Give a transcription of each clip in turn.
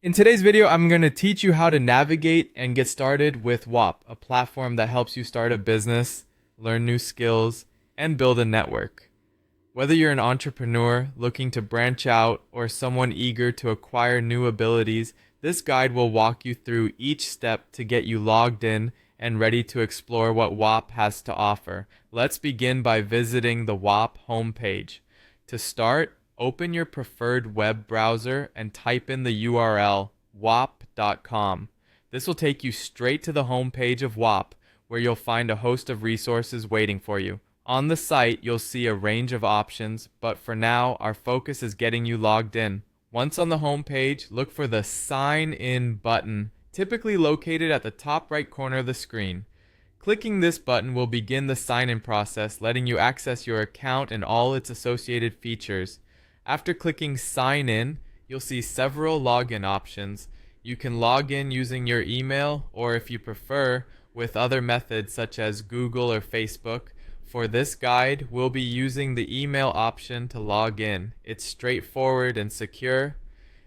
In today's video, I'm going to teach you how to navigate and get started with Whop, a platform that helps you start a business, learn new skills, and build a network. Whether you're an entrepreneur looking to branch out or someone eager to acquire new abilities, this guide will walk you through each step to get you logged in and ready to explore what Whop has to offer. Let's begin by visiting the Whop homepage. To start, open your preferred web browser and type in the URL whop.com. This will take you straight to the homepage of Whop, where you'll find a host of resources waiting for you. On the site, you'll see a range of options, but for now, our focus is getting you logged in. Once on the homepage, look for the Sign In button, typically located at the top right corner of the screen. Clicking this button will begin the sign-in process, letting you access your account and all its associated features. After clicking Sign In, you'll see several login options. You can log in using your email, or if you prefer, with other methods such as Google or Facebook. For this guide, we'll be using the email option to log in. It's straightforward and secure.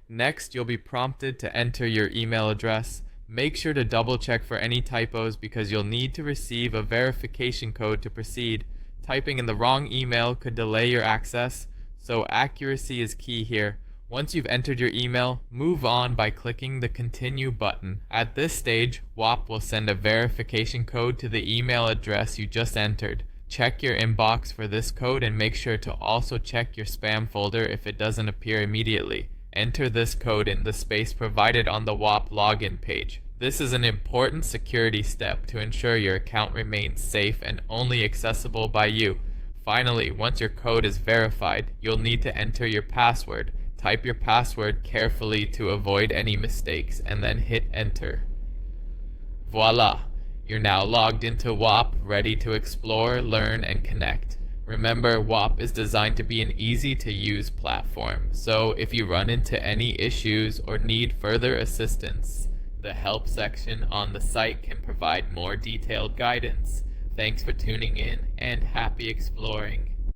Next, you'll be prompted to enter your email address. Make sure to double check for any typos because you'll need to receive a verification code to proceed. Typing in the wrong email could delay your access, so accuracy is key here. Once you've entered your email, move on by clicking the Continue button. At this stage, Whop will send a verification code to the email address you just entered. Check your inbox for this code and make sure to also check your spam folder if it doesn't appear immediately. Enter this code in the space provided on the Whop login page. This is an important security step to ensure your account remains safe and only accessible by you. Finally, once your code is verified, you'll need to enter your password. Type your password carefully to avoid any mistakes and then hit enter. Voila! You're now logged into Whop, ready to explore, learn, and connect. Remember, Whop is designed to be an easy-to-use platform, so if you run into any issues or need further assistance, the help section on the site can provide more detailed guidance. Thanks for tuning in, and happy exploring.